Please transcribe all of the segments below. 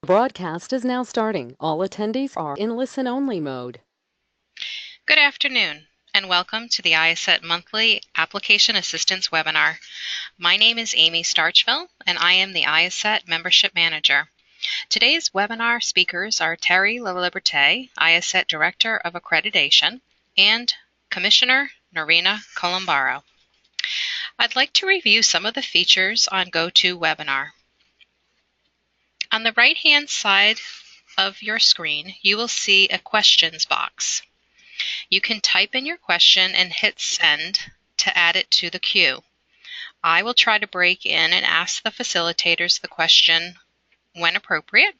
Broadcast is now starting. All attendees are in listen-only mode. Good afternoon, and welcome to the IACET Monthly Application Assistance Webinar. My name is Amy Starchville, and I am the IACET Membership Manager. Today's webinar speakers are Terry LaLiberte, IACET Director of Accreditation, and Commissioner Norina Colombaro. I'd like to review some of the features on GoToWebinar. On the right-hand side of your screen, you will see a questions box. You can type in your question and hit send to add it to the queue. I will try to break in and ask the facilitators the question when appropriate.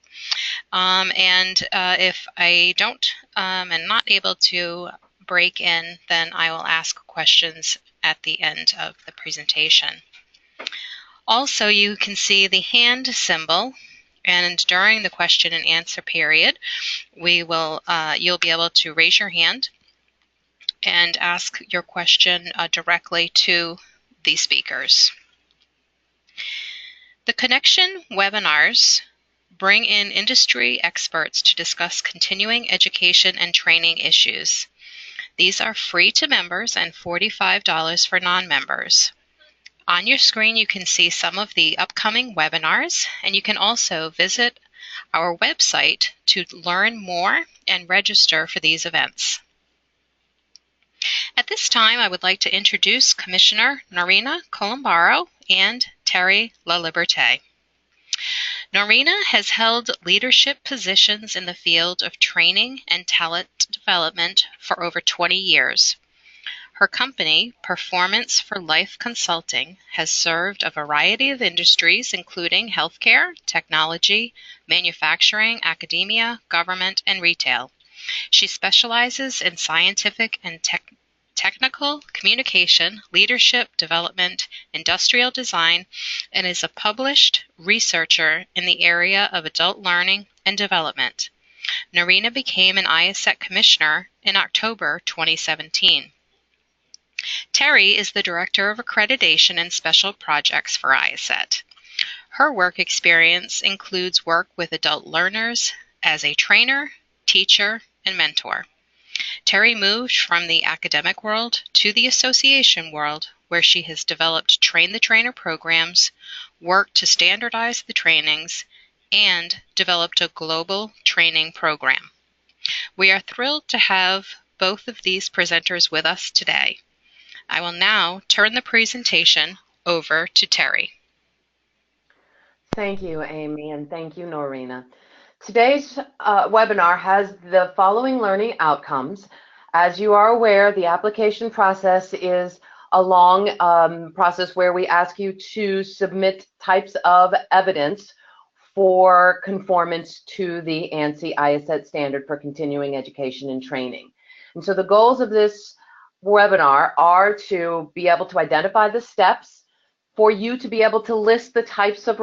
If I don't and not able to break in, then I will ask questions at the end of the presentation. Also, you can see the hand symbol, and during the question and answer period, you'll be able to raise your hand and ask your question directly to the speakers. The Connection webinars bring in industry experts to discuss continuing education and training issues. These are free to members and $45 for non-members. On your screen, you can see some of the upcoming webinars, and you can also visit our website to learn more and register for these events. At this time, I would like to introduce Commissioner Norina Colombaro and Terry LaLiberte. Norina has held leadership positions in the field of training and talent development for over 20 years. Her company, Performance for Life Consulting, has served a variety of industries including healthcare, technology, manufacturing, academia, government, and retail. She specializes in scientific and technical communication, leadership development, industrial design, and is a published researcher in the area of adult learning and development. Norina became an IACET Commissioner in October 2017. Terry is the Director of Accreditation and Special Projects for IACET. Her work experience includes work with adult learners as a trainer, teacher, and mentor. Terry moved from the academic world to the association world, where she has developed train-the-trainer programs, worked to standardize the trainings, and developed a global training program. We are thrilled to have both of these presenters with us today. I will now turn the presentation over to Terry. Thank you, Amy, and thank you, Norina. Today's webinar has the following learning outcomes. As you are aware, the application process is a long process where we ask you to submit types of evidence for conformance to the ANSI IACET standard for continuing education and training. And so the goals of this webinar are to be able to identify the steps, for you to be able to list the types of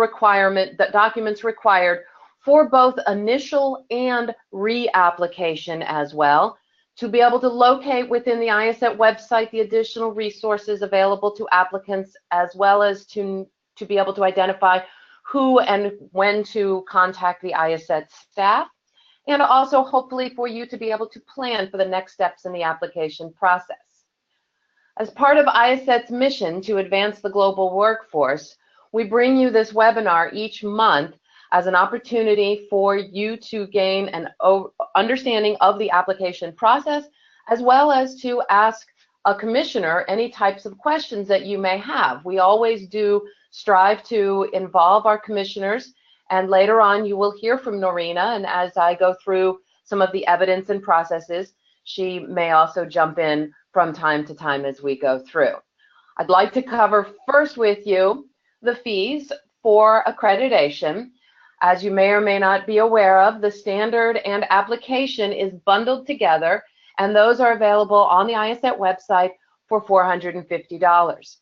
documents required for both initial and reapplication as well, to be able to locate within the IACET website the additional resources available to applicants, as well as to be able to identify who and when to contact the IACET staff, and also hopefully for you to be able to plan for the next steps in the application process. As part of IACET's mission to advance the global workforce, we bring you this webinar each month as an opportunity for you to gain an understanding of the application process, as well as to ask a commissioner any types of questions that you may have. We always do strive to involve our commissioners, and later on you will hear from Norina, and as I go through some of the evidence and processes, she may also jump in from time to time as we go through. I'd like to cover first with you the fees for accreditation. As you may or may not be aware of, the standard and application is bundled together, and those are available on the IACET website for $450.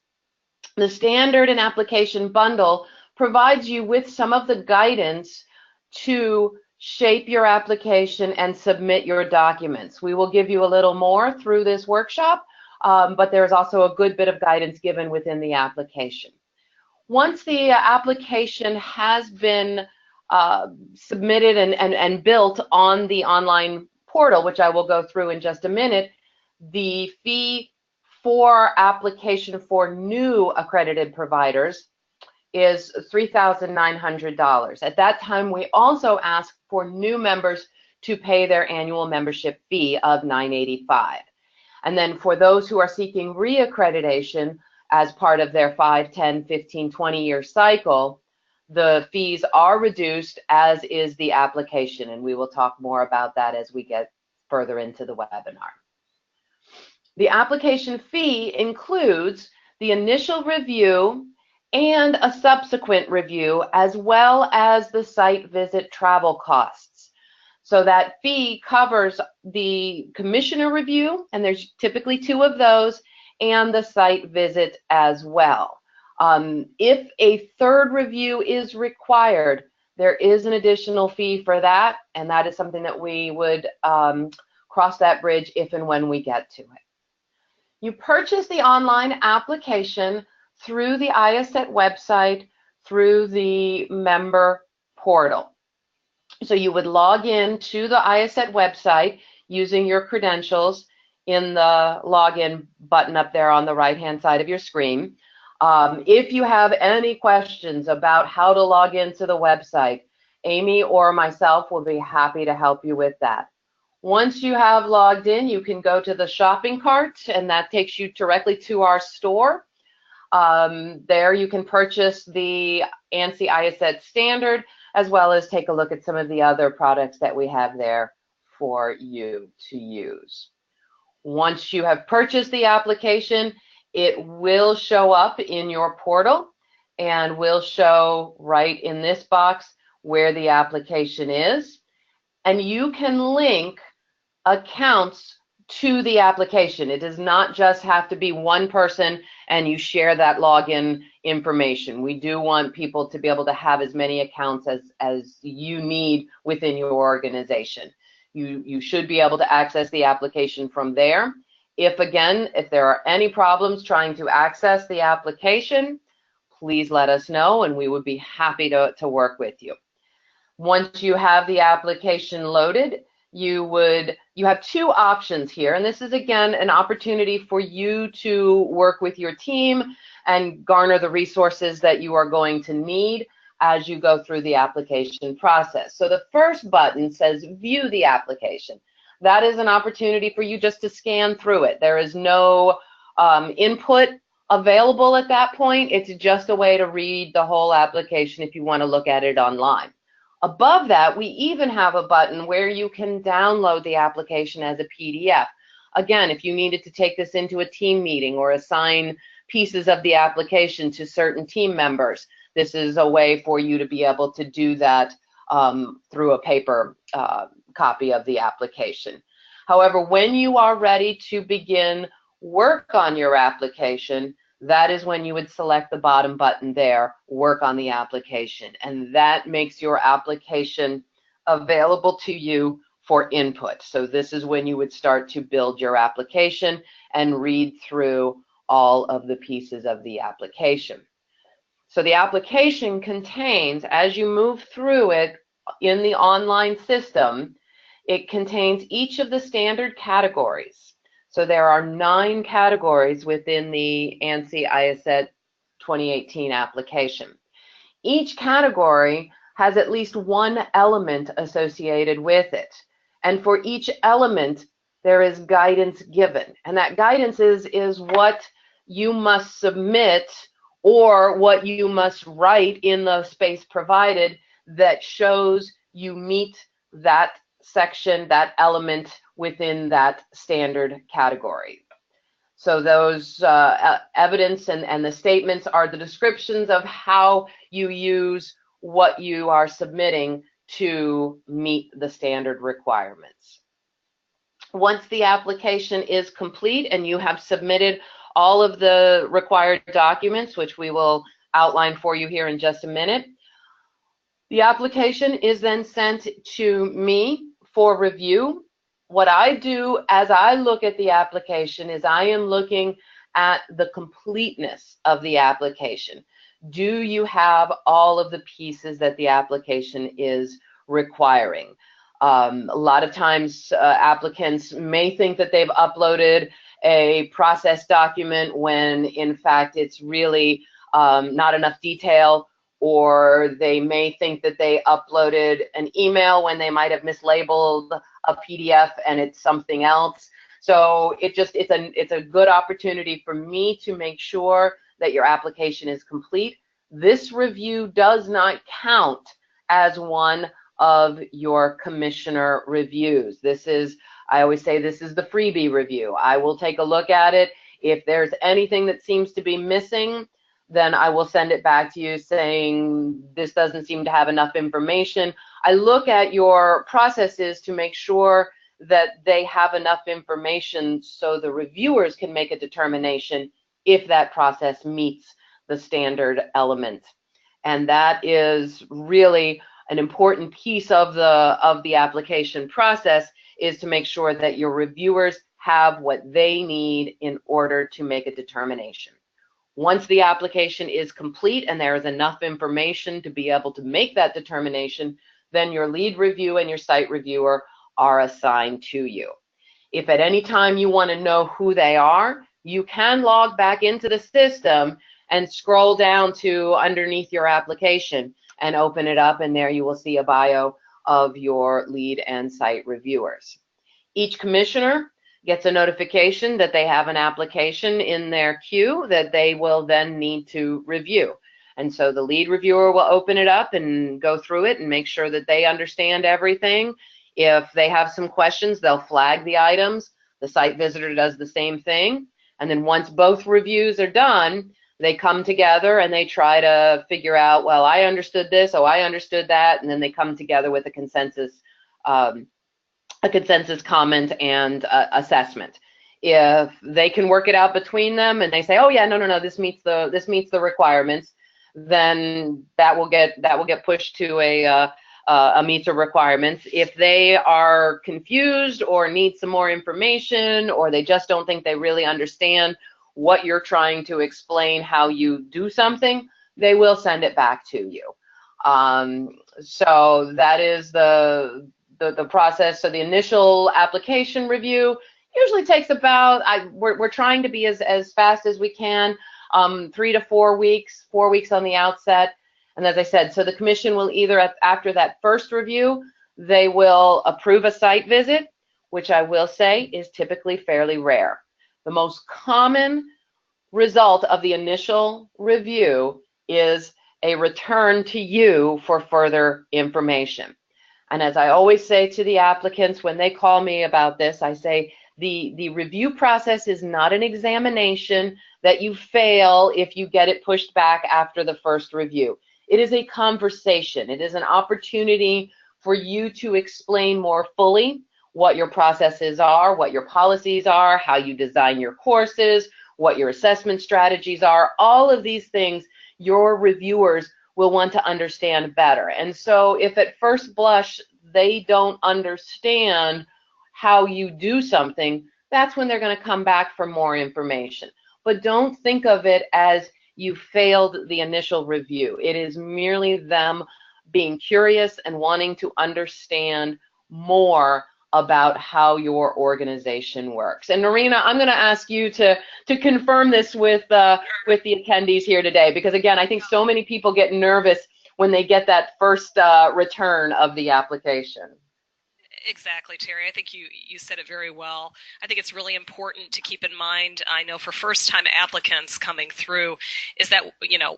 The standard and application bundle provides you with some of the guidance to shape your application and submit your documents. We will give you a little more through this workshop, but there's also a good bit of guidance given within the application. Once the application has been submitted and built on the online portal, which I will go through in just a minute, the fee for application for new accredited providers is $3,900. At that time, we also asked for new members to pay their annual membership fee of $985. And then for those who are seeking reaccreditation as part of their 5, 10, 15, 20-year cycle, the fees are reduced, as is the application, and we will talk more about that as we get further into the webinar. The application fee includes the initial review and a subsequent review, as well as the site visit travel costs. So that fee covers the commissioner review, and there's typically 2 of those, and the site visit as well. If a third review is required, there is an additional fee for that, and that is something that we would cross that bridge if and when we get to it. You purchase the online application through the IACET website, through the member portal. So you would log in to the IACET website using your credentials in the login button up there on the right-hand side of your screen. If you have any questions about how to log into the website, Amy or myself will be happy to help you with that. Once you have logged in, you can go to the shopping cart, and that takes you directly to our store. There you can purchase the ANSI IACET standard, as well as take a look at some of the other products that we have there for you to use. Once you have purchased the application, it will show up in your portal and will show right in this box where the application is. And you can link accounts to the application. It does not just have to be one person and you share that login information. We do want people to be able to have as many accounts as you need within your organization. You should be able to access the application from there. If there are any problems trying to access the application, please let us know and we would be happy to work with you. Once you have the application loaded, you have 2 options here, and this is again an opportunity for you to work with your team and garner the resources that you are going to need as you go through the application process. So the first button says view the application. That is an opportunity for you just to scan through it. There is no input available at that point. It's just a way to read the whole application if you want to look at it online. Above that, we even have a button where you can download the application as a PDF. Again, if you needed to take this into a team meeting or assign pieces of the application to certain team members, this is a way for you to be able to do that through a paper copy of the application. However, when you are ready to begin work on your application, that is when you would select the bottom button there, work on the application, and that makes your application available to you for input. So this is when you would start to build your application and read through all of the pieces of the application. So the application contains, as you move through it in the online system, it contains each of the standard categories. So there are 9 categories within the ANSI IACET 2018 application. Each category has at least one element associated with it. And for each element, there is guidance given. And that guidance is what you must submit or what you must write in the space provided that shows you meet that section, that element within that standard category. So those evidence and the statements are the descriptions of how you use what you are submitting to meet the standard requirements. Once the application is complete and you have submitted all of the required documents, which we will outline for you here in just a minute, the application is then sent to me for review. What I do as I look at the application is I am looking at the completeness of the application. Do you have all of the pieces that the application is requiring? A lot of times applicants may think that they've uploaded a process document when in fact it's really not enough detail, or they may think that they uploaded an email when they might have mislabeled a PDF and it's something else. So it's a good opportunity for me to make sure that your application is complete. This review does not count as one of your commissioner reviews. I always say this is the freebie review. I will take a look at it. If there's anything that seems to be missing, then I will send it back to you saying this doesn't seem to have enough information. I look at your processes to make sure that they have enough information so the reviewers can make a determination if that process meets the standard element. And that is really an important piece of the application process, is to make sure that your reviewers have what they need in order to make a determination. Once the application is complete and there is enough information to be able to make that determination, then your lead review and your site reviewer are assigned to you. If at any time you want to know who they are, you can log back into the system and scroll down to underneath your application and open it up, and there you will see a bio of your lead and site reviewers. Each commissioner gets a notification that they have an application in their queue that they will then need to review. And so the lead reviewer will open it up and go through it and make sure that they understand everything. If they have some questions, they'll flag the items. The site visitor does the same thing. And then once both reviews are done, they come together and they try to figure out, well, I understood this, oh, I understood that, and then they come together with a consensus comment and assessment. If they can work it out between them and they say, oh yeah, no, this meets the requirements, then that will get pushed to a meets the requirements. If they are confused or need some more information, or they just don't think they really understand what you're trying to explain, how you do something, they will send it back to you. So that is the process. So the initial application review usually takes about, we're trying to be as fast as we can, 3 to 4 weeks, 4 weeks on the outset. And as I said, so the commission will either, after that first review, they will approve a site visit, which I will say is typically fairly rare. The most common result of the initial review is a return to you for further information. And as I always say to the applicants when they call me about this, I say the review process is not an examination that you fail if you get it pushed back after the first review. It is a conversation. It is an opportunity for you to explain more fully what your processes are, what your policies are, how you design your courses, what your assessment strategies are. All of these things your reviewers will want to understand better. And so if at first blush they don't understand how you do something, that's when they're going to come back for more information. But don't think of it as you failed the initial review. It is merely them being curious and wanting to understand more about how your organization works. And Norina, I'm going to ask you to confirm this with the attendees here today, because again, I think so many people get nervous when they get that first return of the application. Exactly, Terry. I think you said it very well. I think it's really important to keep in mind, I know for first-time applicants coming through, is that, you know,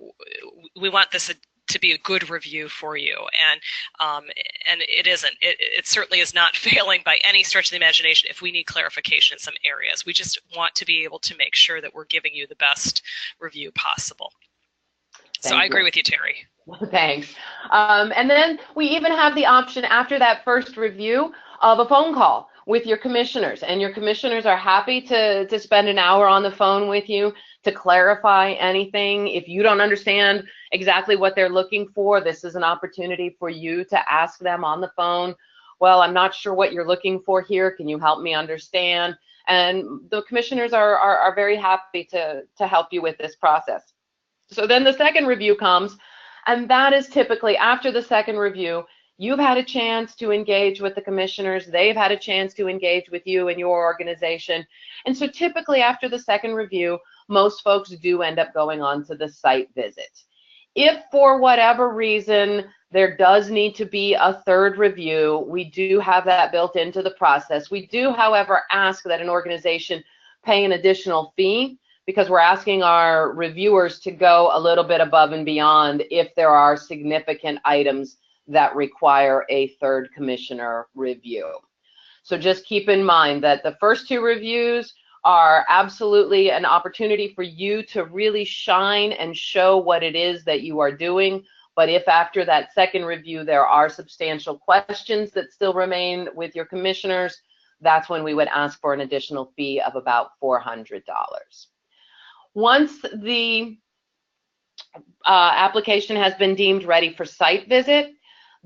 we want this to be a good review for you, and it isn't. It certainly is not failing by any stretch of the imagination if we need clarification in some areas. We just want to be able to make sure that we're giving you the best review possible. So I agree with you, Terry. Thanks. And then we even have the option after that first review of a phone call with your commissioners, and your commissioners are happy to spend an hour on the phone with you to clarify anything. If you don't understand exactly what they're looking for, this is an opportunity for you to ask them on the phone, well, I'm not sure what you're looking for here. Can you help me understand? And the commissioners are very happy to help you with this process. So then the second review comes, and that is typically after the second review, you've had a chance to engage with the commissioners, they've had a chance to engage with you and your organization. And so typically after the second review, most folks do end up going on to the site visit. If for whatever reason there does need to be a third review, we do have that built into the process. We do, however, ask that an organization pay an additional fee, because we're asking our reviewers to go a little bit above and beyond if there are significant items that require a third commissioner review. So just keep in mind that the first two reviews are absolutely an opportunity for you to really shine and show what it is that you are doing. But if after that second review there are substantial questions that still remain with your commissioners, that's when we would ask for an additional fee of about $400. Once the application has been deemed ready for site visit,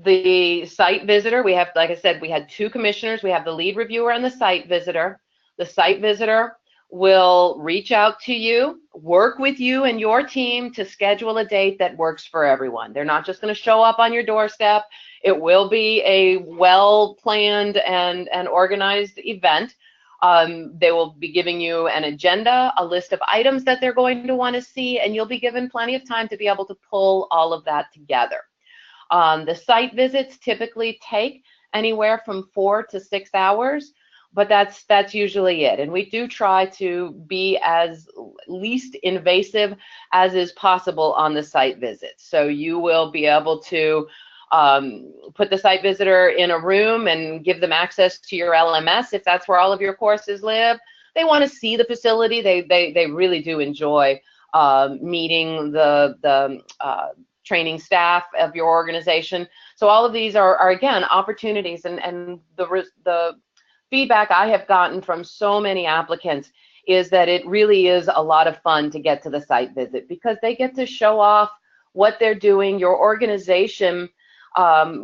the site visitor, we have, like I said, we had two commissioners. We have the lead reviewer and the site visitor. The site visitor will reach out to you, work with you and your team to schedule a date that works for everyone. They're not just going to show up on your doorstep. It will be a well-planned and organized event. They will be giving you an agenda, a list of items that they're going to want to see, and you'll be given plenty of time to be able to pull all of that together. The site visits typically take anywhere from 4 to 6 hours, but that's usually it. And we do try to be as least invasive as is possible on the site visits. So you will be able to put the site visitor in a room and give them access to your LMS if that's where all of your courses live. They want to see the facility. They really do enjoy meeting the training staff of your organization. So all of these are again, opportunities, and the feedback I have gotten from so many applicants is that it really is a lot of fun to get to the site visit, because they get to show off what they're doing. Your organization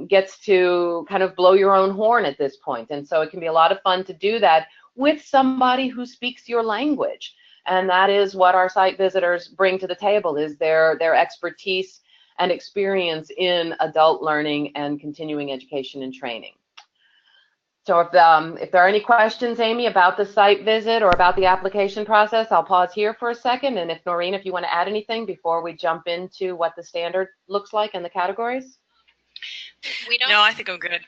gets to kind of blow your own horn at this point. And so it can be a lot of fun to do that with somebody who speaks your language. And that is what our site visitors bring to the table, is their expertise and experience in adult learning and continuing education and training. So if there are any questions, Amy, about the site visit or about the application process, I'll pause here for a second. And if Noreen, if you want to add anything before we jump into what the standard looks like and the categories. No, I think I'm good.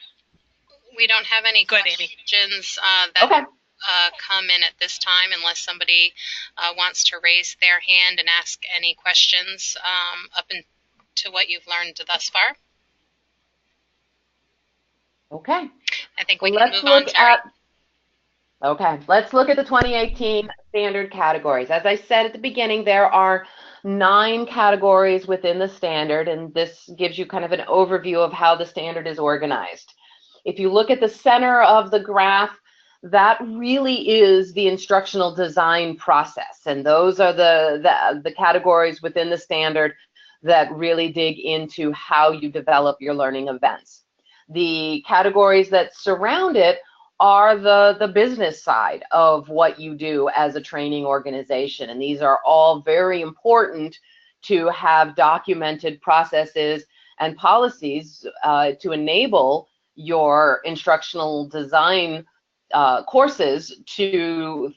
We don't have any questions that okay. Come in at this time, unless somebody wants to raise their hand and ask any questions up into what you've learned thus far. Okay. I think we can move on, Terry. Okay, let's look at the 2018 standard categories. As I said at the beginning, there are 9 categories within the standard, and this gives you kind of an overview of how the standard is organized. If you look at the center of the graph, that really is the instructional design process, and those are the categories within the standard that really dig into how you develop your learning events. The categories that surround it are the business side of what you do as a training organization, and these are all very important to have documented processes and policies to enable your instructional design courses to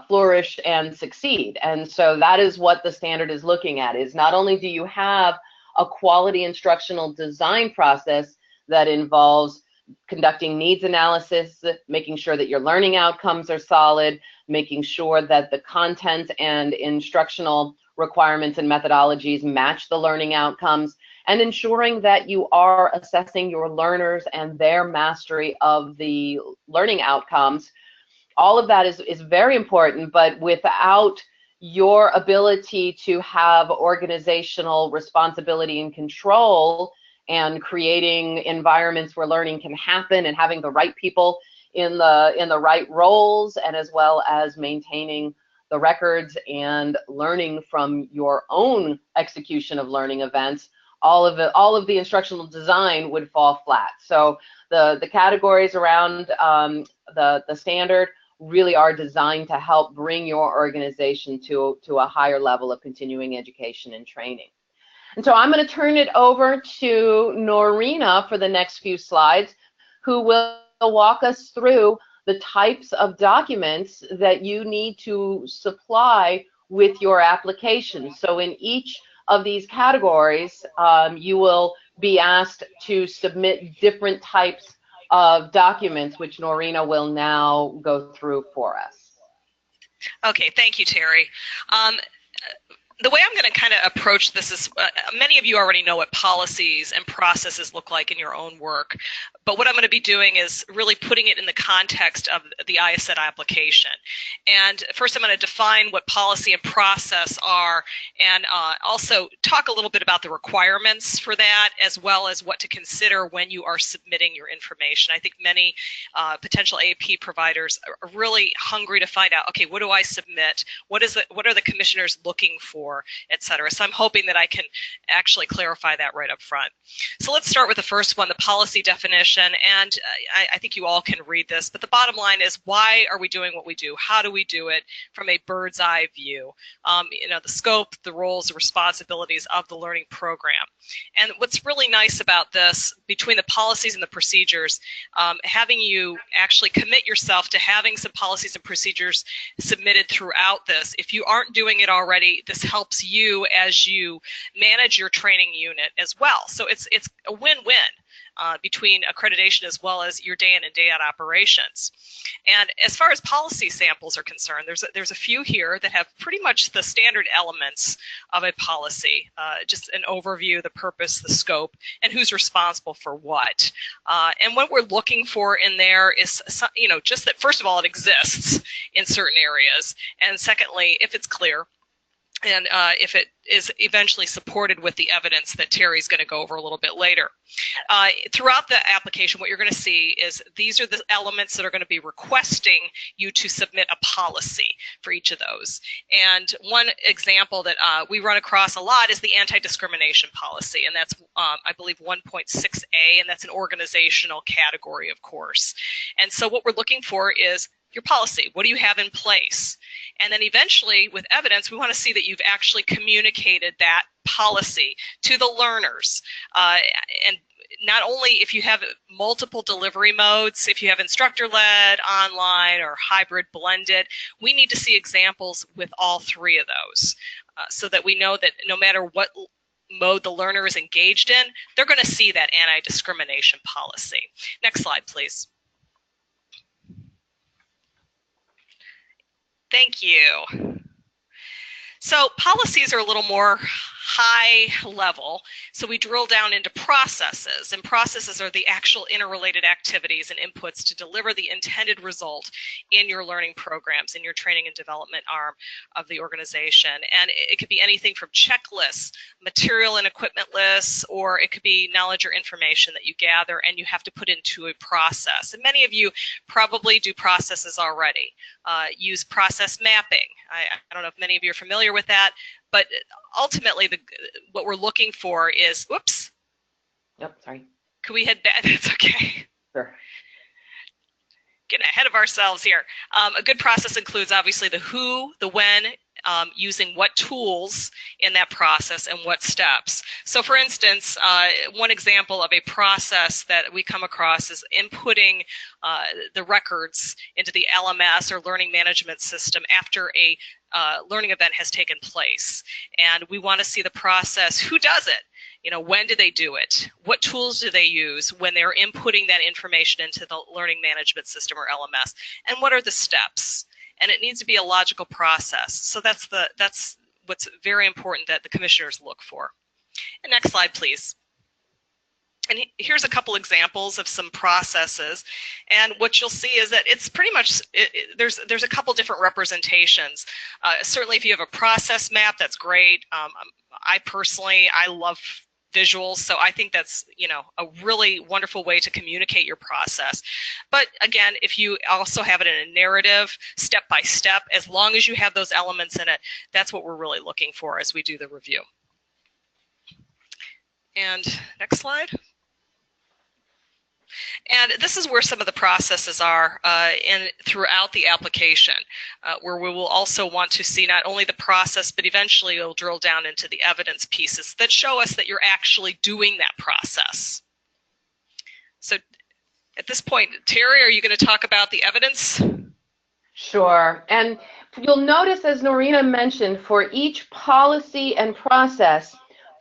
flourish and succeed. And so that is what the standard is looking at, is not only do you have a quality instructional design process that involves conducting needs analysis, making sure that your learning outcomes are solid, making sure that the content and instructional requirements and methodologies match the learning outcomes, and ensuring that you are assessing your learners and their mastery of the learning outcomes. All of that is very important, but without your ability to have organizational responsibility and control and creating environments where learning can happen and having the right people in the right roles, and as well as maintaining the records and learning from your own execution of learning events, all of the instructional design would fall flat. So the categories around the standard really are designed to help bring your organization to a higher level of continuing education and training. And so I'm going to turn it over to Norina for the next few slides, who will walk us through the types of documents that you need to supply with your application. So in each of these categories, you will be asked to submit different types of documents, which Norina will now go through for us. Okay, thank you, Terry. The way I'm going to kind of approach this is, many of you already know what policies and processes look like in your own work, but what I'm going to be doing is really putting it in the context of the IACET application. And first I'm going to define what policy and process are, and also talk a little bit about the requirements for that, as well as what to consider when you are submitting your information. I think many potential AP providers are really hungry to find out, okay, what do I submit? What are the commissioners looking for, et cetera. So I'm hoping that I can actually clarify that right up front. So let's start with the first one, the policy definition. And I think you all can read this, but the bottom line is, why are we doing what we do? How do we do it from a bird's eye view? You know, the scope, the roles, the responsibilities of the learning program. And what's really nice about this, between the policies and the procedures, having you actually commit yourself to having some policies and procedures submitted throughout this. If you aren't doing it already, this helps you as you manage your training unit as well. So it's a win-win between accreditation as well as your day in and day out operations. And as far as policy samples are concerned, there's a few here that have pretty much the standard elements of a policy, just an overview, the purpose, the scope, and who's responsible for what. And what we're looking for in there is, you know, just that, first of all, it exists in certain areas, and secondly, if it's clear, and if it is eventually supported with the evidence that Terry's going to go over a little bit later. Throughout the application, what you're going to see is these are the elements that are going to be requesting you to submit a policy for each of those. And one example that we run across a lot is the anti-discrimination policy, and that's, I believe, 1.6a, and that's an organizational category, of course. And so what we're looking for is your policy. What do you have in place? And then eventually, with evidence, we want to see that you've actually communicated that policy to the learners. And not only if you have multiple delivery modes, if you have instructor-led, online, or hybrid blended, we need to see examples with all three of those, so that we know that no matter what mode the learner is engaged in, they're going to see that anti-discrimination policy. Next slide, please. Thank you. So policies are a little more high level, so we drill down into processes, and processes are the actual interrelated activities and inputs to deliver the intended result in your learning programs, in your training and development arm of the organization. And it could be anything from checklists, material and equipment lists, or it could be knowledge or information that you gather and you have to put into a process. And many of you probably do processes already. Use process mapping. I don't know if many of you are familiar with that, but ultimately what we're looking for is, whoops. Yep, sorry. Could we head back? That's okay. Sure. Getting ahead of ourselves here. A good process includes obviously the who, the when, using what tools in that process and what steps. So for instance, one example of a process that we come across is inputting the records into the LMS or learning management system after a learning event has taken place. And we want to see the process, who does it? You know, when do they do it? What tools do they use when they're inputting that information into the learning management system or LMS? And what are the steps? And it needs to be a logical process. So that's what's very important that the commissioners look for. And next slide, please. And here's a couple examples of some processes. And what you'll see is that it's pretty much, there's a couple different representations. Certainly if you have a process map, that's great. I love visuals, so I think that's, you know, a really wonderful way to communicate your process. But again, if you also have it in a narrative, step by step, as long as you have those elements in it, that's what we're really looking for as we do the review. And next slide. And this is where some of the processes are throughout the application, where we will also want to see not only the process, but eventually it'll drill down into the evidence pieces that show us that you're actually doing that process. So at this point, Terry, are you going to talk about the evidence? Sure. And you'll notice, as Norina mentioned, for each policy and process,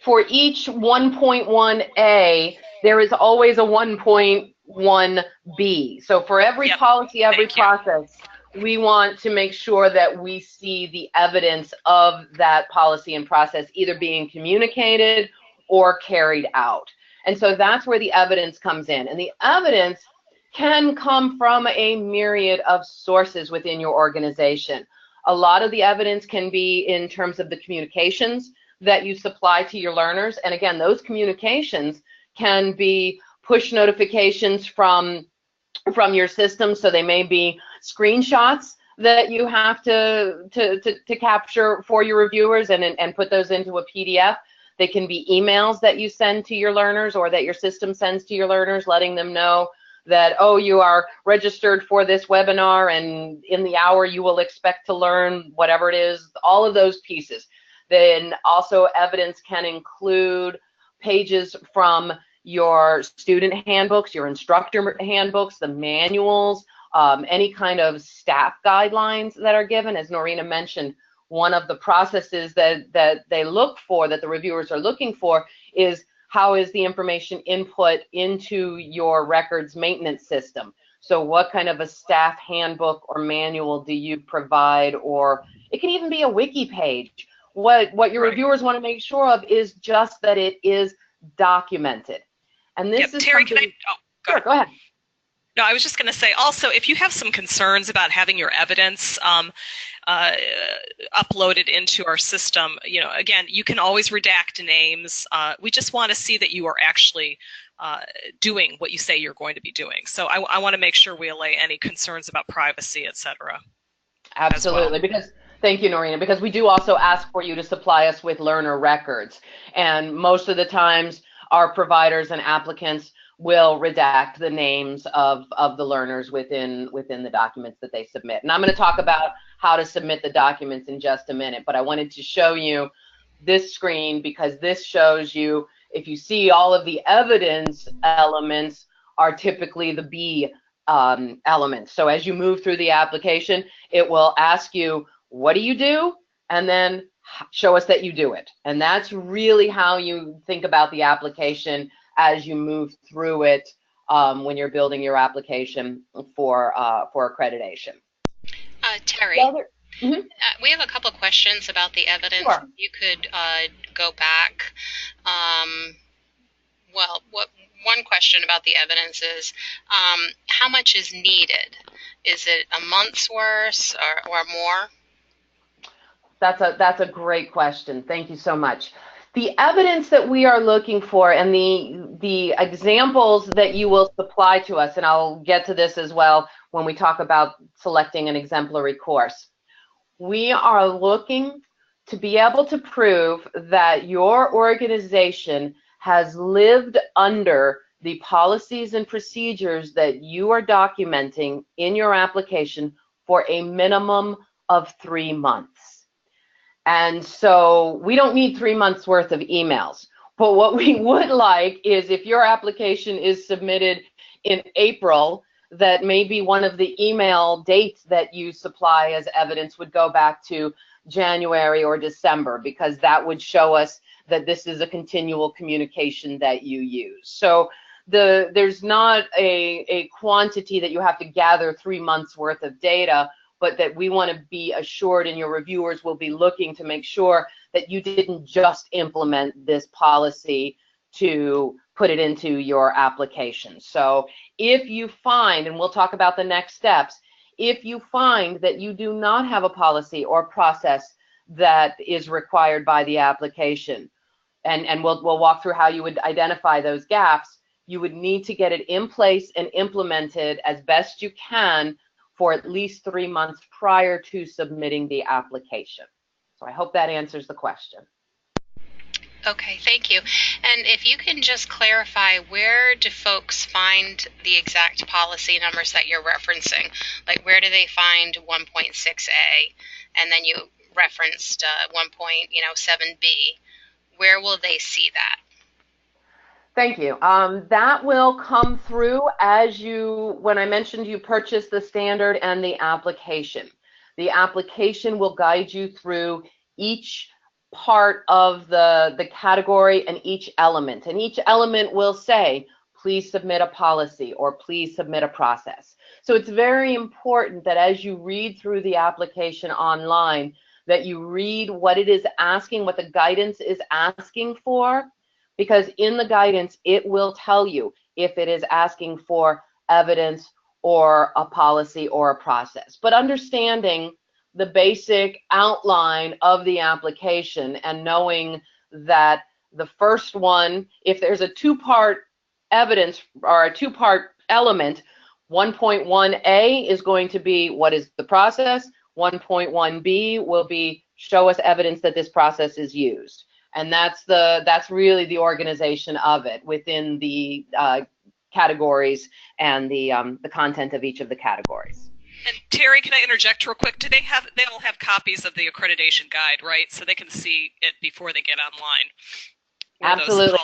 for each 1.1a, there is always a 1.1b. So for every policy, every process, we want to make sure that we see the evidence of that policy and process either being communicated or carried out. And so that's where the evidence comes in. And the evidence can come from a myriad of sources within your organization. A lot of the evidence can be in terms of the communications that you supply to your learners. And again, those communications can be push notifications from your system. So they may be screenshots that you have to capture for your reviewers and put those into a PDF. They can be emails that you send to your learners or that your system sends to your learners, letting them know that, oh, you are registered for this webinar and in the hour you will expect to learn whatever it is, all of those pieces. Then also evidence can include pages from your student handbooks, your instructor handbooks, the manuals, any kind of staff guidelines that are given. As Norina mentioned, one of the processes that they look for, that the reviewers are looking for, is how is the information input into your records maintenance system. So what kind of a staff handbook or manual do you provide, or it can even be a wiki page. What your reviewers want to make sure of is just that it is documented. And this is Terry, something, can I, go ahead. No, I was just going to say also, if you have some concerns about having your evidence uploaded into our system, again, you can always redact names. We just want to see that you are actually doing what you say you're going to be doing. So I want to make sure we allay any concerns about privacy, etc. Absolutely, because thank you, Norina, because we do also ask for you to supply us with learner records. And most of the times our providers and applicants will redact the names of the learners within the documents that they submit. And I'm going to talk about how to submit the documents in just a minute, but I wanted to show you this screen because this shows you, if you see, all of the evidence elements are typically the B elements. So as you move through the application, it will ask you, what do you do? And then show us that you do it. And that's really how you think about the application as you move through it when you're building your application for accreditation. Terry, we have a couple questions about the evidence. Sure. You could go back. Well, one question about the evidence is how much is needed? Is it a month's worth or more? That's a great question. Thank you so much. The evidence that we are looking for and the examples that you will supply to us, and I'll get to this as well when we talk about selecting an exemplary course. We are looking to be able to prove that your organization has lived under the policies and procedures that you are documenting in your application for a minimum of 3 months. And so we don't need 3 months worth of emails. But what we would like is, if your application is submitted in April, that maybe one of the email dates that you supply as evidence would go back to January or December, because that would show us that this is a continual communication that you use. So there's not a quantity that you have to gather 3 months worth of data, but that we want to be assured, and your reviewers will be looking to make sure that you didn't just implement this policy to put it into your application. So if you find, and we'll talk about the next steps, if you find that you do not have a policy or process that is required by the application, and we'll walk through how you would identify those gaps, you would need to get it in place and implemented as best you can for at least 3 months prior to submitting the application. So I hope that answers the question. Okay, thank you. And if you can just clarify, where do folks find the exact policy numbers that you're referencing? Like, where do they find 1.6A? And then you referenced 1.7B. Where will they see that? Thank you. That will come through as when I mentioned you purchase the standard and the application. The application will guide you through each part of the category and each element. And each element will say, please submit a policy or please submit a process. So it's very important that as you read through the application online, that you read what it is asking, what the guidance is asking for, because in the guidance, it will tell you if it is asking for evidence or a policy or a process. But understanding the basic outline of the application and knowing that the first one, if there's a two-part evidence or a two-part element, 1.1A is going to be what is the process, 1.1B will be show us evidence that this process is used. And that's really the organization of it within the categories and the content of each of the categories. And Terry, can I interject real quick? They all have copies of the accreditation guide, right? So they can see it before they get online. Absolutely.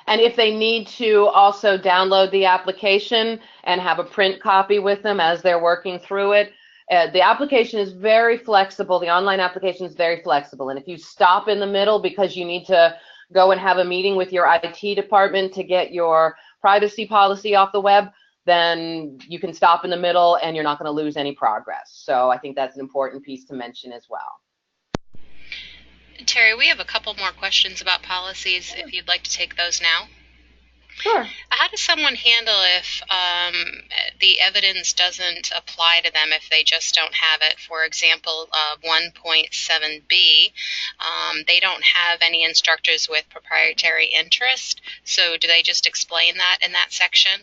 And if they need to also download the application and have a print copy with them as they're working through it, the application is very flexible. The online application is very flexible. And if you stop in the middle because you need to go and have a meeting with your IT department to get your privacy policy off the web, then you can stop in the middle and you're not going to lose any progress. So I think that's an important piece to mention as well. Terry, we have a couple more questions about policies if you'd like to take those now. Sure. How does someone handle if the evidence doesn't apply to them, if they just don't have it? For example, 1.7B, they don't have any instructors with proprietary interest, so do they just explain that in that section?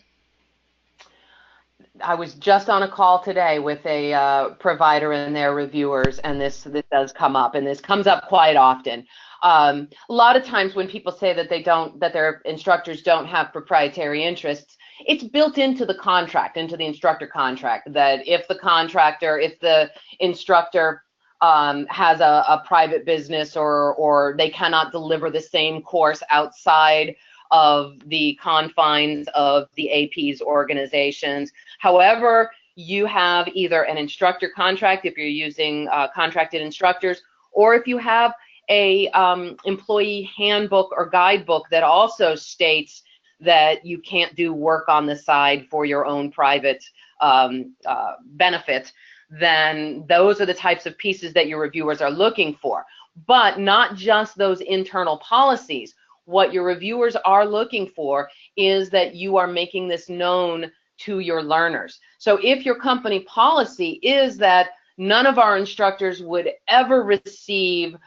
I was just on a call today with a provider and their reviewers, and this does come up, and this comes up quite often. A lot of times when people say that that their instructors don't have proprietary interests, it's built into the contract, into the instructor contract, that if the instructor has a private business or they cannot deliver the same course outside of the confines of the AP's organizations. However, you have either an instructor contract if you're using contracted instructors, or if you have a employee handbook or guidebook that also states that you can't do work on the side for your own private benefit, then those are the types of pieces that your reviewers are looking for. But not just those internal policies. What your reviewers are looking for is that you are making this known to your learners. So if your company policy is that none of our instructors would ever receive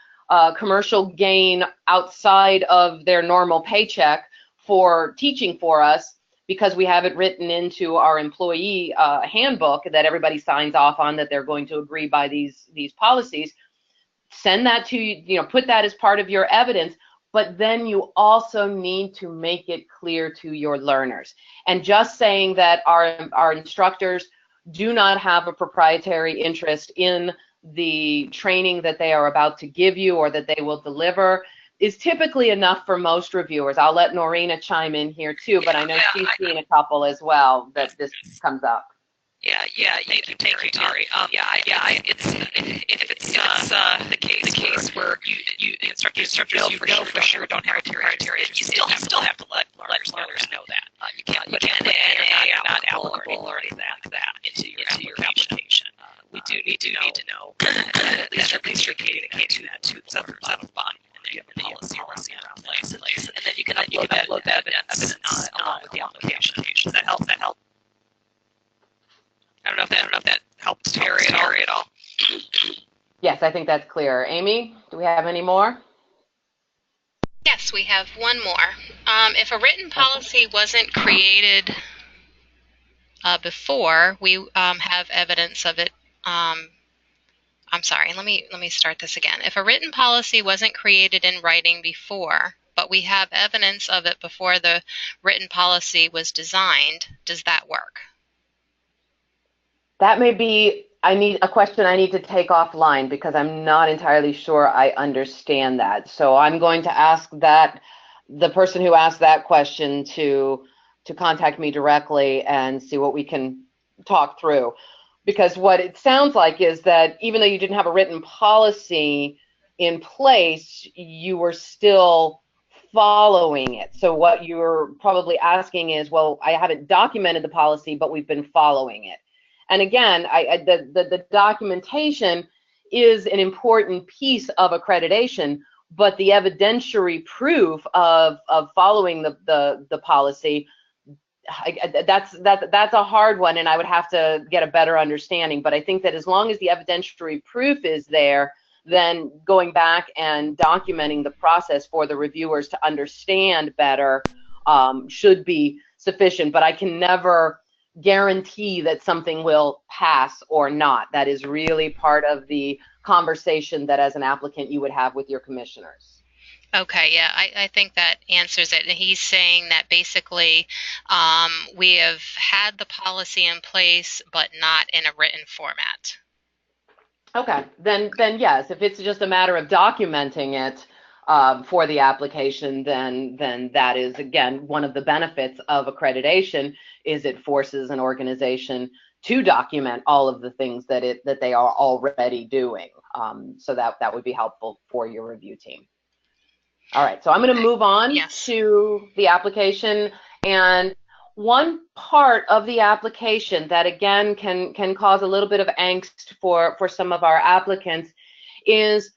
commercial gain outside of their normal paycheck for teaching for us, because we have it written into our employee handbook that everybody signs off on that they're going to agree by these policies, send that to put that as part of your evidence. But then you also need to make it clear to your learners. And just saying that our instructors do not have a proprietary interest in the training that they are about to give you or that they will deliver is typically enough for most reviewers. I'll let Norina chime in here too, but I know she's seen a couple as well that this comes up. Thank you, Terry. If it's the case where the instructors for sure don't have proprietary, you still have to let learners know that. You can't put not applicable or anything like that into your application. We do need to know at least you're communicating that to the body, and then you have a policy around place, and then you can upload that evidence along with the application. Does that help? I don't know if that helps Terry at all. Yes, I think that's clear. Amy, do we have any more? Yes, we have one more. If a written policy wasn't created before, we have evidence of it I'm sorry, let me start this again. If a written policy wasn't created in writing before, but we have evidence of it before the written policy was designed, does that work? That may be a question I need to take offline because I'm not entirely sure I understand that. So I'm going to ask the person who asked that question to contact me directly and see what we can talk through. Because what it sounds like is that even though you didn't have a written policy in place, you were still following it. So what you're probably asking is, well, I haven't documented the policy, but we've been following it. And again, the documentation is an important piece of accreditation, but the evidentiary proof of following the policy, that's a hard one, and I would have to get a better understanding. But I think that as long as the evidentiary proof is there, then going back and documenting the process for the reviewers to understand better should be sufficient. But I can never guarantee that something will pass or not. That is really part of the conversation that as an applicant you would have with your commissioners. Okay, yeah, I think that answers it. And he's saying that basically we have had the policy in place, but not in a written format. Okay, then yes, if it's just a matter of documenting it for the application, then that is, again, one of the benefits of accreditation is it forces an organization to document all of the things that they are already doing. So that would be helpful for your review team. All right, so I'm going to move on to the application, and one part of the application that again can cause a little bit of angst for some of our applicants is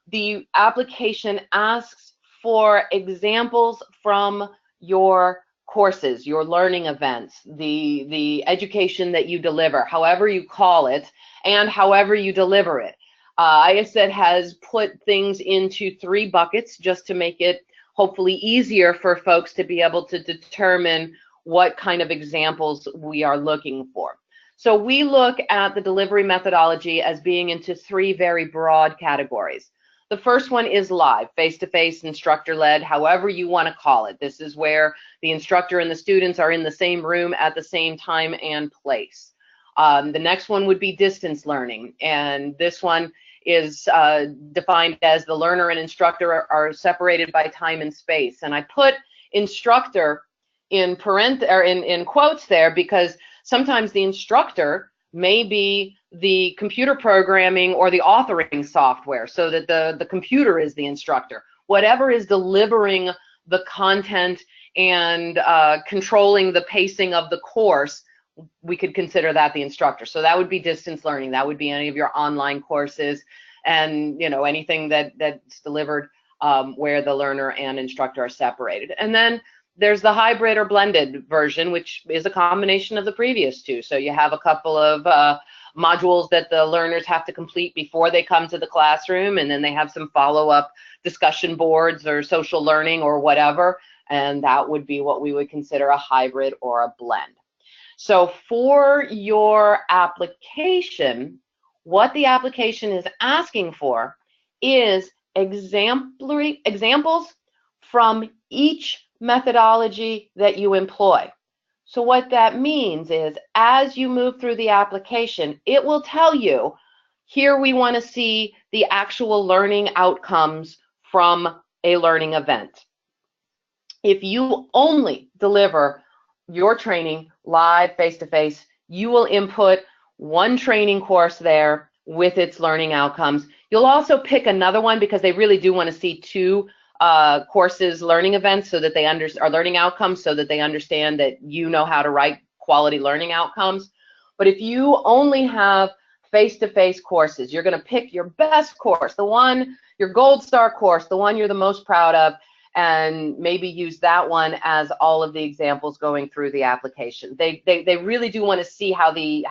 the application asks for examples from your courses, your learning events, the education that you deliver, however you call it, and however you deliver it. IACET has put things into 3 buckets just to make it hopefully easier for folks to be able to determine what kind of examples we are looking for. So we look at the delivery methodology as being into 3 very broad categories. The first one is live, face-to-face, instructor-led, however you want to call it. This is where the instructor and the students are in the same room at the same time and place. The next one would be distance learning, and this one is defined as the learner and instructor are separated by time and space. And I put instructor in quotes there because sometimes the instructor may be the computer programming or the authoring software, so that the computer is the instructor. Whatever is delivering the content and controlling the pacing of the course, we could consider that the instructor. So that would be distance learning. That would be any of your online courses and anything that's delivered where the learner and instructor are separated. And then there's the hybrid or blended version, which is a combination of the previous 2. So you have a couple of modules that the learners have to complete before they come to the classroom, and then they have some follow-up discussion boards or social learning or whatever, and that would be what we would consider a hybrid or a blend. So for your application, what the application is asking for is examples from each methodology that you employ. So what that means is as you move through the application, it will tell you, here we want to see the actual learning outcomes from a learning event. If you only deliver your training live, face-to-face, you will input 1 training course there with its learning outcomes. You'll also pick another one because they really do want to see 2 courses learning events so that they are learning outcomes, so that they understand that you know how to write quality learning outcomes. But if you only have face-to-face courses, you're going to pick your best course, the one, your gold star course, the one you're the most proud of, and maybe use that one as all of the examples going through the application. They really do want to see how the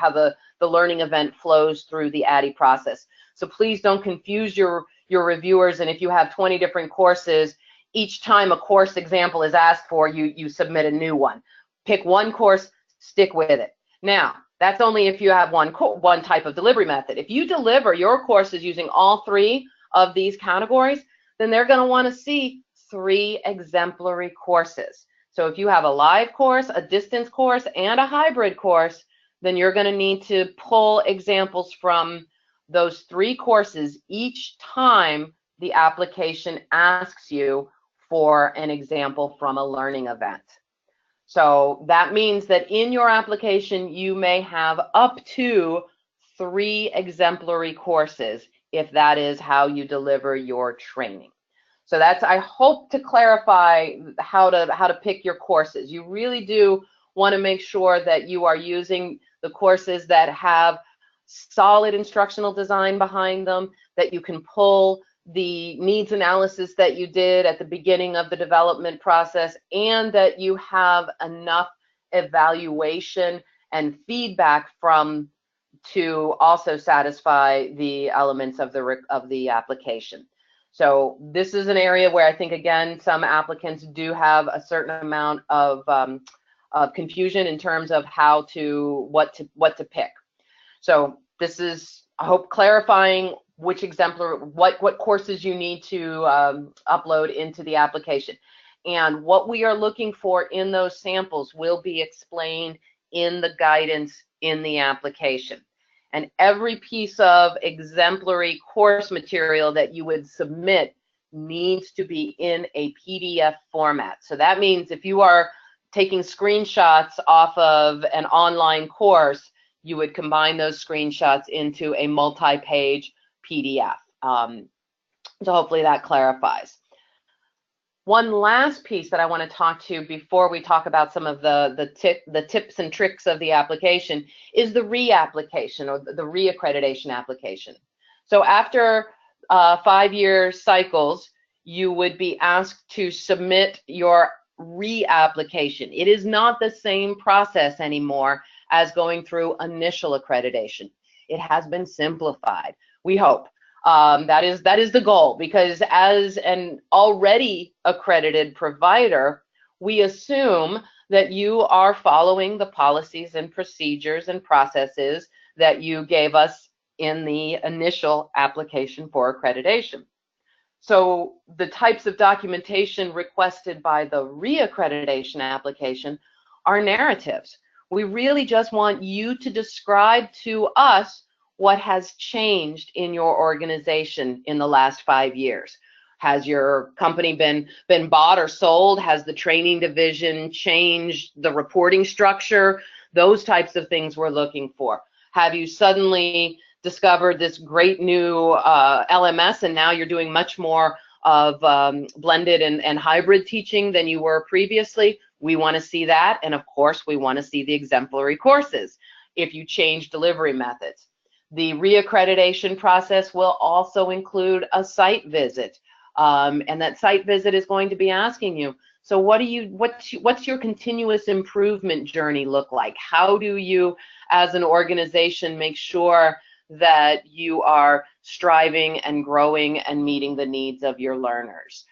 learning event flows through the ADDIE process. So please don't confuse your reviewers, and if you have 20 different courses, each time a course example is asked for, you submit a new one. Pick one course, stick with it. Now, That's only if you have one type of delivery method. If you deliver your courses using all 3 of these categories, then they're going to want to see 3 exemplary courses. So if you have a live course, a distance course, and a hybrid course, then you're going to need to pull examples from those 3 courses each time the application asks you for an example from a learning event. So that means that in your application, you may have up to 3 exemplary courses if that is how you deliver your training. So that's, I hope to clarify how to pick your courses. You really do want to make sure that you are using the courses that have solid instructional design behind them, that you can pull the needs analysis that you did at the beginning of the development process, and that you have enough evaluation and feedback to also satisfy the elements of the application. So this is an area where I think, again, some applicants do have a certain amount of confusion in terms of what to pick. So this is, I hope, clarifying which exemplar, what courses you need to upload into the application. And what we are looking for in those samples will be explained in the guidance in the application. And every piece of exemplary course material that you would submit needs to be in a PDF format. So that means if you are taking screenshots off of an online course, you would combine those screenshots into a multi-page PDF. So hopefully that clarifies. One last piece that I want to talk to before we talk about some of the tips and tricks of the application is the reapplication, or the reaccreditation application. So after 5-year cycles, you would be asked to submit your reapplication. It is not the same process anymore as going through initial accreditation. It has been simplified, we hope. That is the goal, because as an already accredited provider, we assume that you are following the policies and procedures and processes that you gave us in the initial application for accreditation. So the types of documentation requested by the reaccreditation application are narratives. We really just want you to describe to us what has changed in your organization in the last 5 years. Has your company been bought or sold? Has the training division changed the reporting structure? Those types of things we're looking for. Have you suddenly discovered this great new LMS and now you're doing much more of blended and hybrid teaching than you were previously? We want to see that, and of course we want to see the exemplary courses if you change delivery methods. The reaccreditation process will also include a site visit, and that site visit is going to be asking you, so what's your continuous improvement journey look like? How do you, as an organization, make sure that you are striving and growing and meeting the needs of your learners?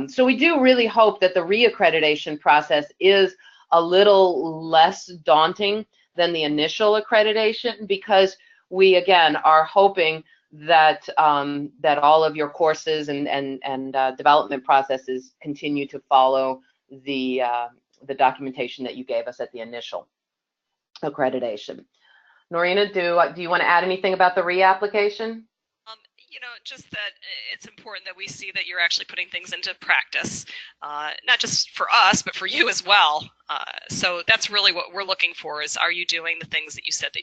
So we do really hope that the reaccreditation process is a little less daunting than the initial accreditation, because we, again, are hoping that that all of your courses and development processes continue to follow the documentation that you gave us at the initial accreditation. Norina, do you want to add anything about the reapplication? You know, just that it's important that we see that you're actually putting things into practice, not just for us, but for you as well. So that's really what we're looking for, is, are you doing the things that you said that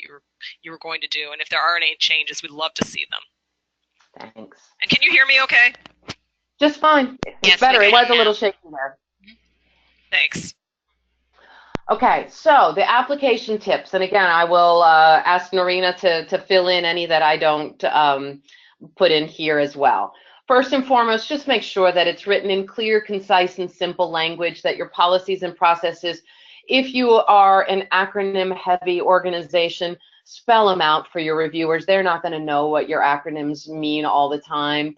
you were going to do? And if there are any changes, we'd love to see them. Thanks. And can you hear me okay? Just fine. It's Yes, better. It was a now. little shaky there. Thanks. Okay, so the application tips, and again, I will ask Norina to fill in any that I don't put in here as well. First and foremost, just make sure that it's written in clear, concise, and simple language, that your policies and processes, if you are an acronym-heavy organization, spell them out for your reviewers. They're not going to know what your acronyms mean all the time.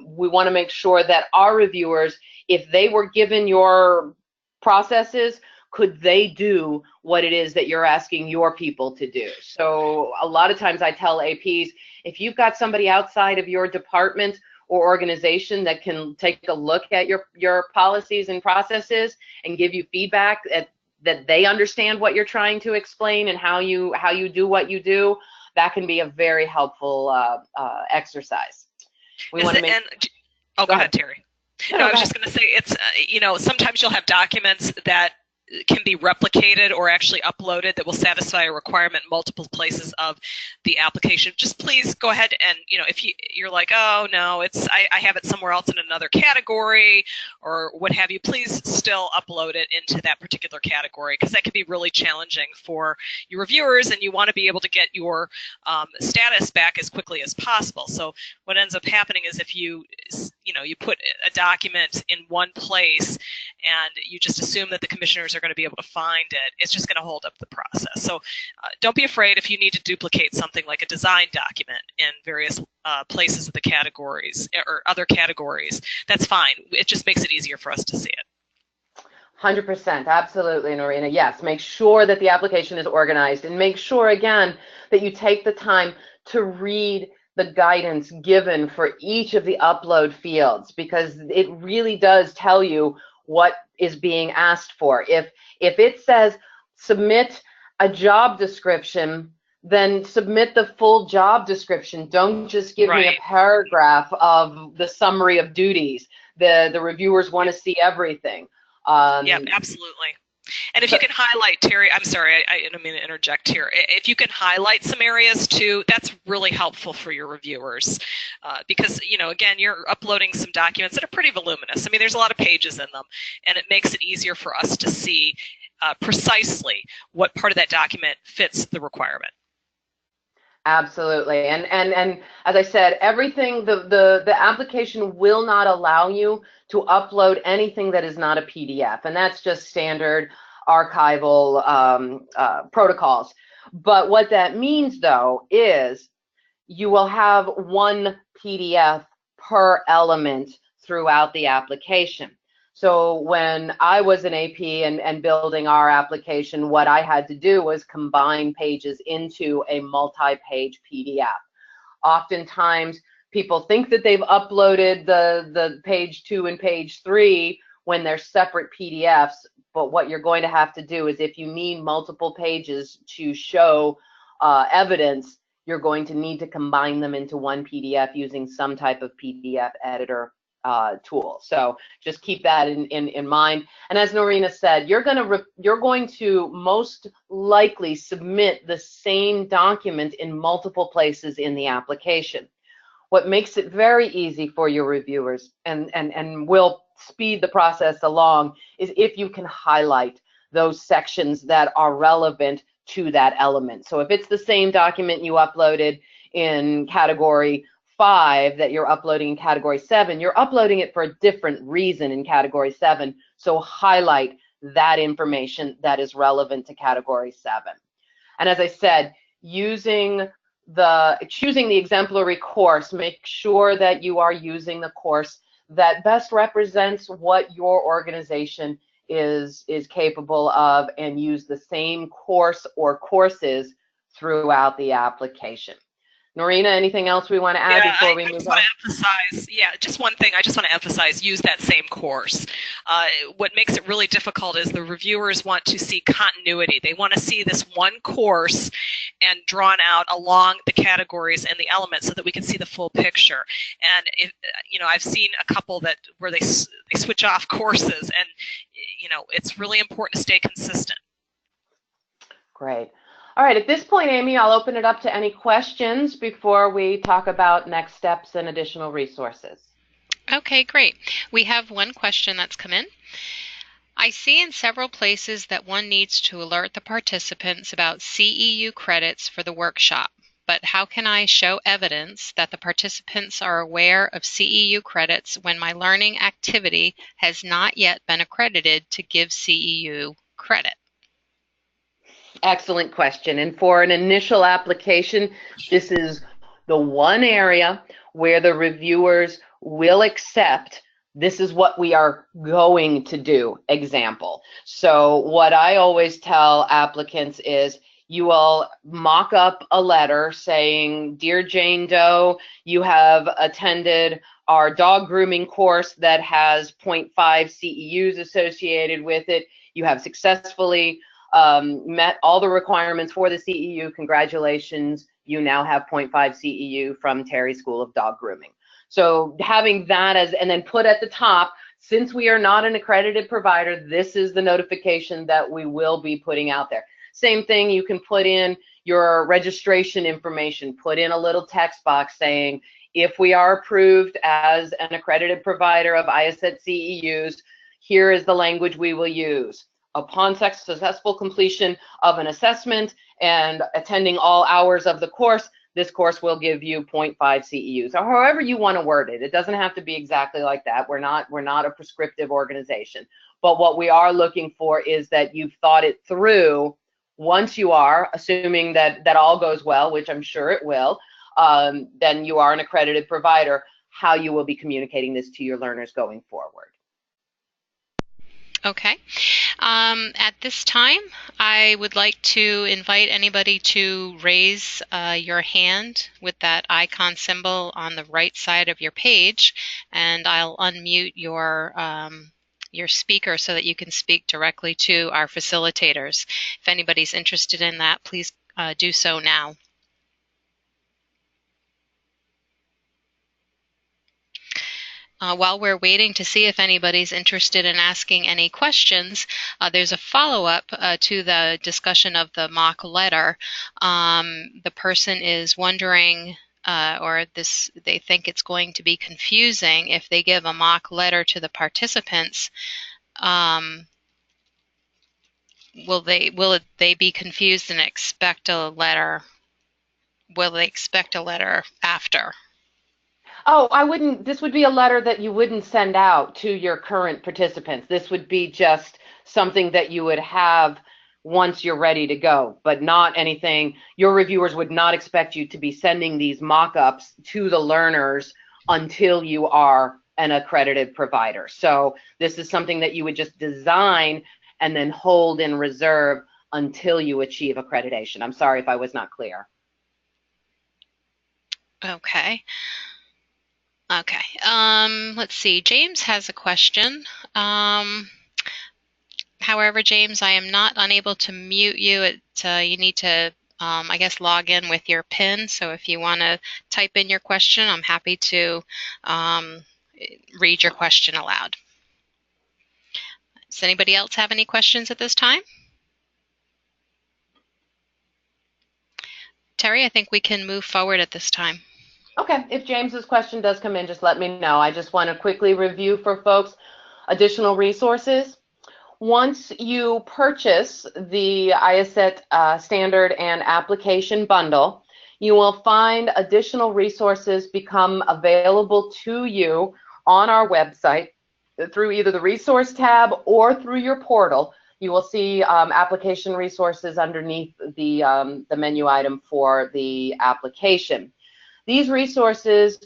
We want to make sure that our reviewers, if they were given your processes, could they do what it is that you're asking your people to do? So a lot of times I tell APs, if you've got somebody outside of your department or organization that can take a look at your policies and processes and give you feedback that they understand what you're trying to explain and how you do what you do, that can be a very helpful exercise. Go ahead, Terry. No, I was just going to say, it's sometimes you'll have documents that can be replicated or actually uploaded that will satisfy a requirement in multiple places of the application. Just please go ahead and, if you're like, oh no, I have it somewhere else in another category or what have you, please still upload it into that particular category, because that can be really challenging for your reviewers, and you want to be able to get your status back as quickly as possible. So what ends up happening is if you put a document in one place and you just assume that the commissioners are going to be able to find it, it's just going to hold up the process. So don't be afraid if you need to duplicate something like a design document in various places of the categories or other categories. That's fine. It just makes it easier for us to see it. 100%, absolutely, Norina. Yes, make sure that the application is organized, and make sure, again, that you take the time to read the guidance given for each of the upload fields, because it really does tell you what is being asked for. If it says submit a job description, then submit the full job description. Don't just give me a paragraph of the summary of duties. The reviewers want to see everything. Yeah, absolutely. And if you can highlight, Terry, I'm sorry, I didn't mean to interject here. If you can highlight some areas too, that's really helpful for your reviewers, because, again, you're uploading some documents that are pretty voluminous. I mean, there's a lot of pages in them, and it makes it easier for us to see precisely what part of that document fits the requirement. Absolutely, and as I said, everything, the application will not allow you to upload anything that is not a PDF, and that's just standard archival protocols. But what that means, though, is you will have one PDF per element throughout the application. So when I was an AP and building our application, what I had to do was combine pages into a multi-page PDF. Oftentimes, people think that they've uploaded the page 2 and page 3 when they're separate PDFs, but what you're going to have to do is, if you need multiple pages to show evidence, you're going to need to combine them into one PDF using some type of PDF editor tool. So just keep that in mind. And as Norina said, you're going to most likely submit the same document in multiple places in the application. What makes it very easy for your reviewers and will speed the process along is if you can highlight those sections that are relevant to that element. So if it's the same document you uploaded in category 5 that you're uploading in category 7, you're uploading it for a different reason in category 7. So highlight that information that is relevant to category 7. And as I said, choosing the exemplary course, make sure that you are using the course that best represents what your organization is capable of, and use the same course or courses throughout the application. Norina, anything else we want to add before we move on? Just one thing. I just want to emphasize, use that same course. What makes it really difficult is the reviewers want to see continuity. They want to see this one course and drawn out along the categories and the elements so that we can see the full picture. And I've seen a couple where they switch off courses, and it's really important to stay consistent. Great. All right, at this point, Amy, I'll open it up to any questions before we talk about next steps and additional resources. Okay, great. We have one question that's come in. I see in several places that one needs to alert the participants about CEU credits for the workshop, but how can I show evidence that the participants are aware of CEU credits when my learning activity has not yet been accredited to give CEU credit? Excellent question. And for an initial application, this is the one area where the reviewers will accept this is what we are going to do example. So what I always tell applicants is you will mock up a letter saying, Dear Jane Doe, you have attended our dog grooming course that has 0.5 CEUs associated with it. You have successfully met all the requirements for the CEU. Congratulations, you now have 0.5 CEU from Terry School of Dog Grooming. So having that as, and then put at the top, since we are not an accredited provider, this is the notification that we will be putting out there. Same thing, you can put in your registration information, put in a little text box saying, if we are approved as an accredited provider of IACET CEUs, here is the language we will use. Upon successful completion of an assessment and attending all hours of the course, this course will give you 0.5 CEUs, or however you want to word it. It doesn't have to be exactly like that. We're not a prescriptive organization. But what we are looking for is that you've thought it through. Once you are, assuming that all goes well, which I'm sure it will, then you are an accredited provider, how you will be communicating this to your learners going forward. Okay. At this time, I would like to invite anybody to raise your hand with that icon symbol on the right side of your page, and I'll unmute your speaker so that you can speak directly to our facilitators. If anybody's interested in that, please do so now. While we're waiting to see if anybody's interested in asking any questions, there's a follow-up to the discussion of the mock letter. The person is wondering, they think it's going to be confusing if they give a mock letter to the participants. Will they be confused and expect a letter? Will they expect a letter after? Oh, I wouldn't, this would be a letter that you wouldn't send out to your current participants. This would be just something that you would have once you're ready to go, but not anything. Your reviewers would not expect you to be sending these mock-ups to the learners until you are an accredited provider. So this is something that you would just design and then hold in reserve until you achieve accreditation. I'm sorry if I was not clear. Okay. Okay, let's see. James has a question. However, James, I am not unable to mute you. You need to, I guess, log in with your PIN. So if you want to type in your question, I'm happy to read your question aloud. Does anybody else have any questions at this time? Terry, I think we can move forward at this time. Okay, if James's question does come in, just let me know. I just want to quickly review for folks additional resources. Once you purchase the IACET standard and application bundle, you will find additional resources become available to you on our website through either the resource tab or through your portal. You will see application resources underneath the menu item for the application. These resources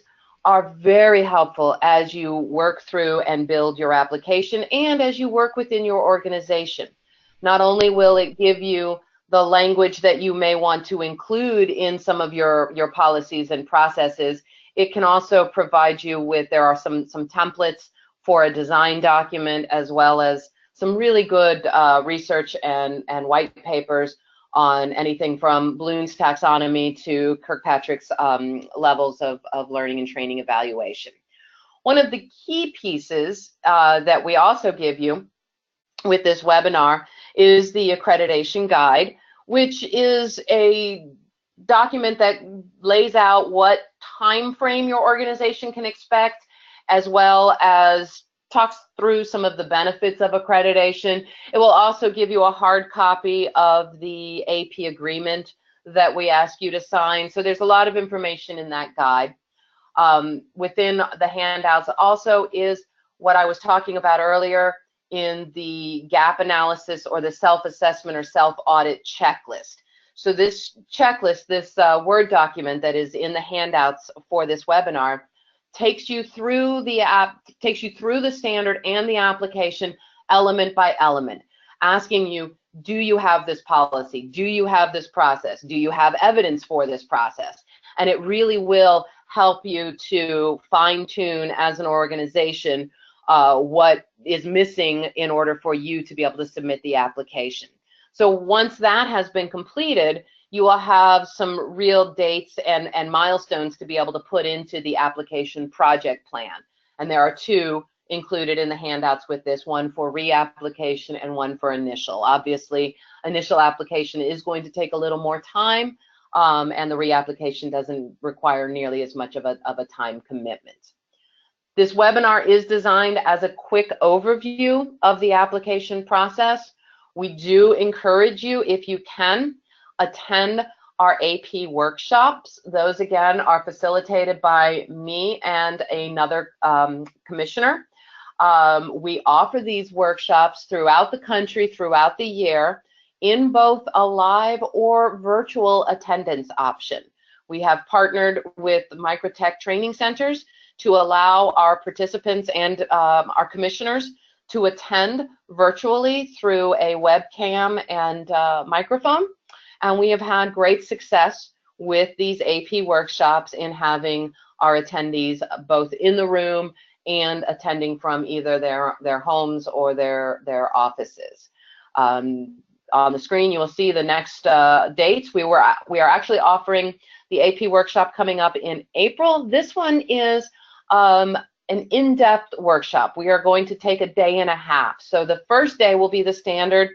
are very helpful as you work through and build your application and as you work within your organization. Not only will it give you the language that you may want to include in some of your policies and processes, it can also provide you with, there are some templates for a design document, as well as some really good research and white papers on anything from Bloom's taxonomy to Kirkpatrick's levels of learning and training evaluation. One of the key pieces that we also give you with this webinar is the accreditation guide, which is a document that lays out what time frame your organization can expect, as well as talks through some of the benefits of accreditation. It will also give you a hard copy of the AP agreement that we ask you to sign. So there's a lot of information in that guide. Within the handouts also is what I was talking about earlier in the gap analysis or the self-assessment or self-audit checklist. So this checklist, this Word document that is in the handouts for this webinar, takes you through the standard and the application element by element, asking you, do you have this policy? Do you have this process? Do you have evidence for this process? And it really will help you to fine-tune as an organization what is missing in order for you to be able to submit the application. So once that has been completed, you will have some real dates and milestones to be able to put into the application project plan. And there are two included in the handouts with this, one for reapplication and one for initial. Obviously, initial application is going to take a little more time, and the reapplication doesn't require nearly as much of a time commitment. This webinar is designed as a quick overview of the application process. We do encourage you, if you can, attend our AP workshops. Those, again, are facilitated by me and another commissioner. We offer these workshops throughout the country, throughout the year, in both a live or virtual attendance option. We have partnered with microtech training centers to allow our participants and our commissioners to attend virtually through a webcam and microphone. And we have had great success with these AP workshops in having our attendees both in the room and attending from either their homes or their offices. On the screen, you will see the next dates. We are actually offering the AP workshop coming up in April. This one is an in-depth workshop. We are going to take a day and a half. So the first day will be the standard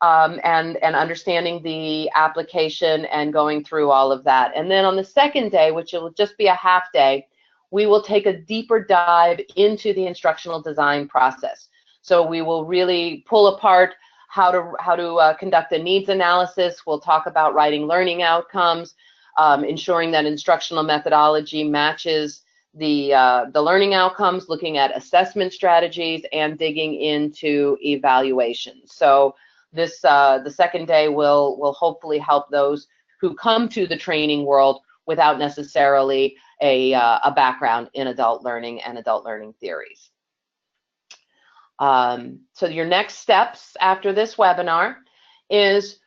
and understanding the application and going through all of that. And then on the second day, which will just be a half day, we will take a deeper dive into the instructional design process. So we will really pull apart how to conduct a needs analysis. We'll talk about writing learning outcomes, ensuring that instructional methodology matches the learning outcomes, looking at assessment strategies, and digging into evaluation. So this the second day will hopefully help those who come to the training world without necessarily a background in adult learning and adult learning theories. So your next steps after this webinar is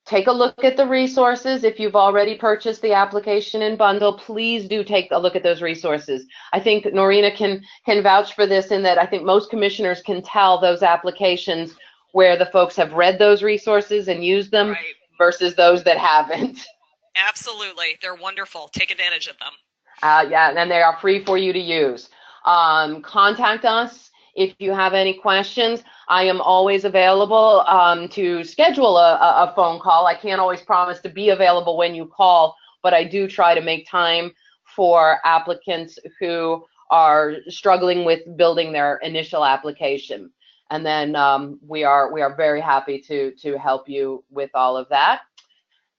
take a look at the resources. If you've already purchased the application in bundle, please do take a look at those resources. I think Norina can vouch for this in that I think most commissioners can tell those applications where the folks have read those resources and used them, right, versus those that haven't. Absolutely. They're wonderful. Take advantage of them. Yeah, and they are free for you to use. Contact us if you have any questions. I am always available to schedule a phone call. I can't always promise to be available when you call, but I do try to make time for applicants who are struggling with building their initial application. And then we are very happy to help you with all of that.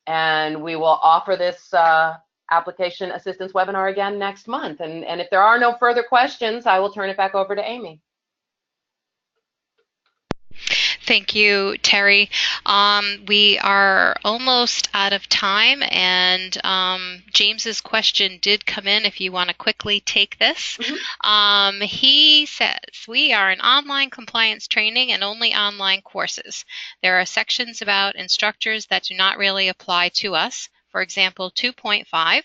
And we will offer this application assistance webinar again next month. And if there are no further questions, I will turn it back over to Amy. Thank you, Terry. We are almost out of time, and James's question did come in if you want to quickly take this. Mm-hmm. He says, we are in online compliance training and only online courses. There are sections about instructors that do not really apply to us. For example, 2.5,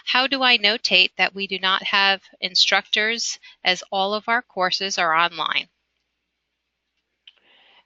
how do I notate that we do not have instructors as all of our courses are online?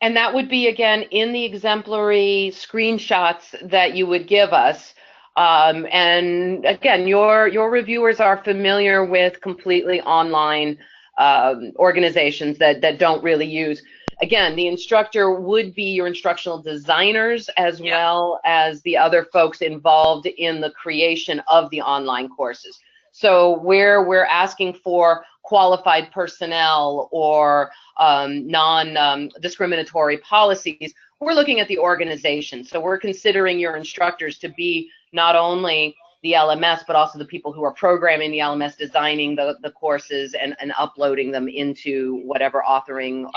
And that would be, again, in the exemplary screenshots that you would give us. And again, your reviewers are familiar with completely online organizations that don't really use. Again, the instructor would be your instructional designers as well as the other folks involved in the creation of the online courses. So where we're asking for qualified personnel or non-discriminatory policies, we're looking at the organization. So we're considering your instructors to be not only the LMS, but also the people who are programming the LMS, designing the courses, and uploading them into whatever authoring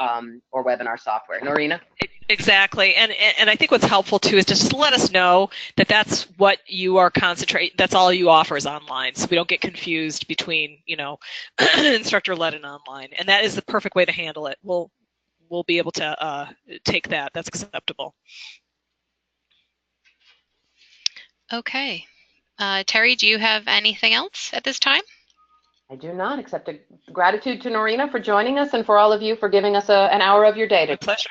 or webinar software. Norina? Exactly, and I think what's helpful too is just to let us know that that's what you are concentrating. That's all you offer is online, so we don't get confused between instructor-led and online. And that is the perfect way to handle it. We'll be able to take that. That's acceptable. Okay, Terry, do you have anything else at this time? I do not, except gratitude to Norina for joining us, and for all of you for giving us an hour of your day. My pleasure.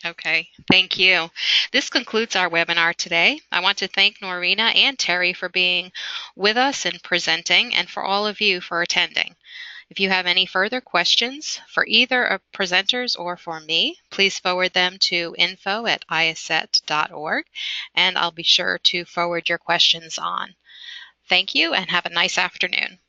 Okay, thank you. This concludes our webinar today. I want to thank Norina and Terry for being with us and presenting, and for all of you for attending. If you have any further questions for either of presenters or for me, please forward them to info@iacet.org, and I'll be sure to forward your questions on. Thank you and have a nice afternoon.